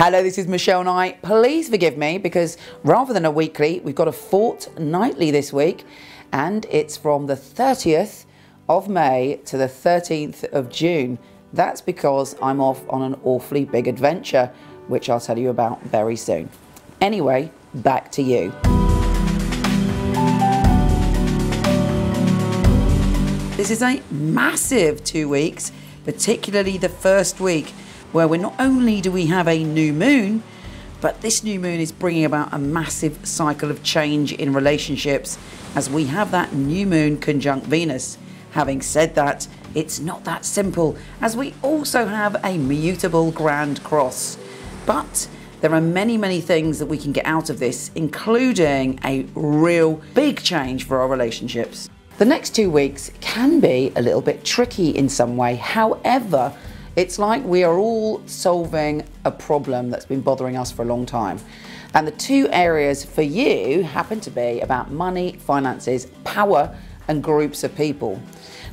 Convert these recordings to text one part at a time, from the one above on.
Hello, this is Michele Knight. Please forgive me because rather than a weekly, we've got a fortnightly this week, and it's from the 30th of May to the 13th of June. That's because I'm off on an awfully big adventure, which I'll tell you about very soon. Anyway, back to you. This is a massive 2 weeks, particularly the first week, where not only do we have a new moon, but this new moon is bringing about a massive cycle of change in relationships as we have that new moon conjunct Venus. Having said that, it's not that simple, as we also have a mutable grand cross. But there are many things that we can get out of this, including a real big change for our relationships. The next 2 weeks can be a little bit tricky in some way. However, it's like we are all solving a problem that's been bothering us for a long time. And the two areas for you happen to be about money, finances, power, and groups of people.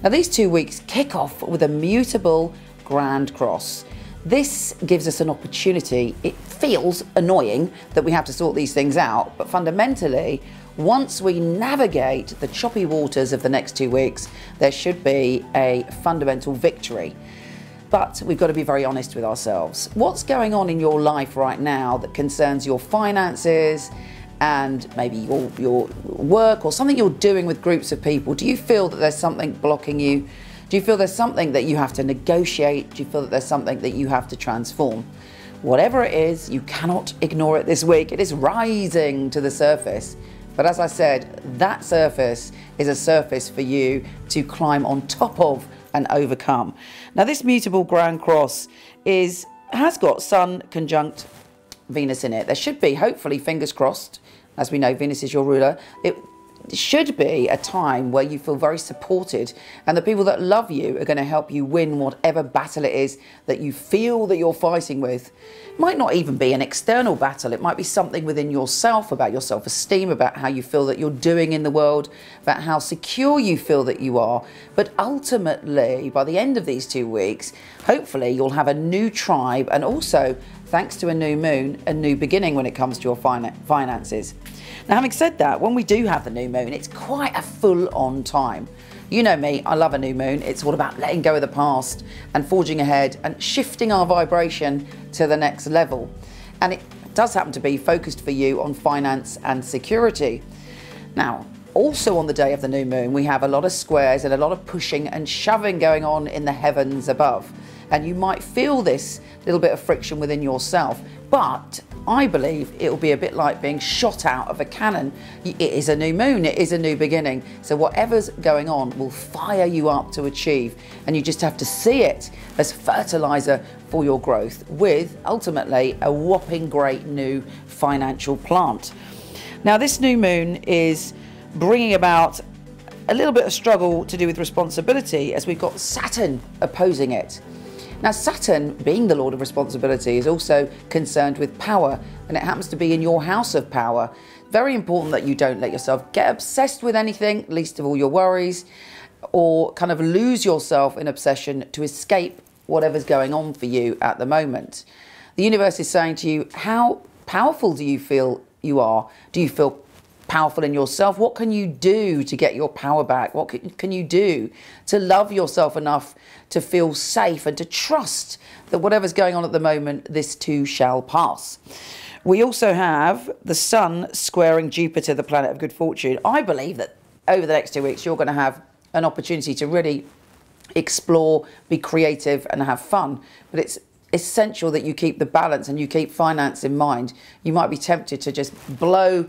Now, these 2 weeks kick off with a mutable grand cross. This gives us an opportunity. It feels annoying that we have to sort these things out, but fundamentally, once we navigate the choppy waters of the next 2 weeks, there should be a fundamental victory. But we've got to be very honest with ourselves. What's going on in your life right now that concerns your finances and maybe your work or something you're doing with groups of people? Do you feel that there's something blocking you? Do you feel there's something that you have to negotiate? Do you feel that there's something that you have to transform? Whatever it is, you cannot ignore it this week. It is rising to the surface. But as I said, that surface is a surface for you to climb on top of and overcome. Now, this mutable grand cross has got Sun conjunct Venus in it. There should be, hopefully, fingers crossed, as we know Venus is your ruler, it should be a time where you feel very supported, and the people that love you are going to help you win whatever battle it is that you feel that you're fighting with. It might not even be an external battle. It might be something within yourself, about your self-esteem, about how you feel that you're doing in the world, about how secure you feel that you are. But ultimately, by the end of these 2 weeks, hopefully you'll have a new tribe, and also, thanks to a new moon, a new beginning when it comes to your finances. Now, having said that, when we do have the new moon, it's quite a full-on time. You know me, I love a new moon. It's all about letting go of the past and forging ahead and shifting our vibration to the next level. And it does happen to be focused for you on finance and security. Now, also on the day of the new moon, we have a lot of squares and a lot of pushing and shoving going on in the heavens above. And you might feel this little bit of friction within yourself, but I believe it will be a bit like being shot out of a cannon. It is a new moon, it is a new beginning. So whatever's going on will fire you up to achieve, and you just have to see it as fertilizer for your growth, with ultimately a whopping great new financial plant. Now, this new moon is bringing about a little bit of struggle to do with responsibility, as we've got Saturn opposing it. Now, Saturn, being the lord of responsibility, is also concerned with power, and it happens to be in your house of power. Very important that you don't let yourself get obsessed with anything, least of all your worries, or kind of lose yourself in obsession to escape whatever's going on for you at the moment. The universe is saying to you, how powerful do you feel you are? Do you feel powerful in yourself? What can you do to get your power back? What can you do to love yourself enough to feel safe and to trust that whatever's going on at the moment, this too shall pass? We also have the Sun squaring Jupiter, the planet of good fortune. I believe that over the next 2 weeks, you're going to have an opportunity to really explore, be creative, and have fun. But it's essential that you keep the balance and you keep finance in mind. You might be tempted to just blow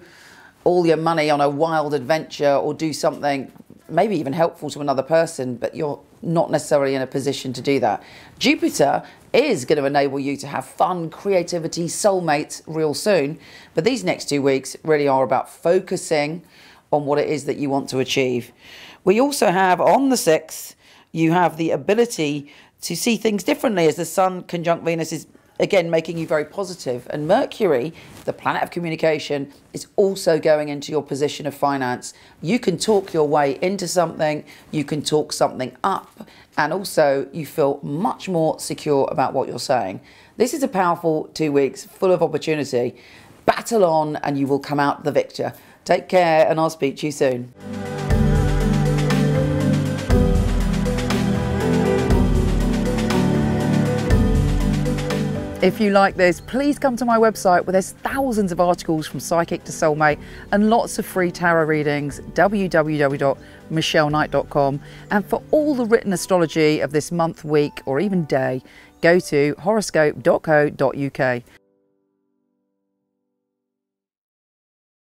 all your money on a wild adventure or do something maybe even helpful to another person, but you're not necessarily in a position to do that. Jupiter is going to enable you to have fun, creativity, soulmates real soon, but these next 2 weeks really are about focusing on what it is that you want to achieve. We also have, on the 6th, you have the ability to see things differently, as the Sun conjunct Venus is again, making you very positive. And Mercury, the planet of communication, is also going into your position of finance. You can talk your way into something, you can talk something up, and also you feel much more secure about what you're saying. This is a powerful 2 weeks full of opportunity. Battle on and you will come out the victor. Take care, and I'll speak to you soon. If you like this, please come to my website where there's thousands of articles from psychic to soulmate and lots of free tarot readings, www.michelleknight.com. And for all the written astrology of this month, week, or even day, go to horoscope.co.uk.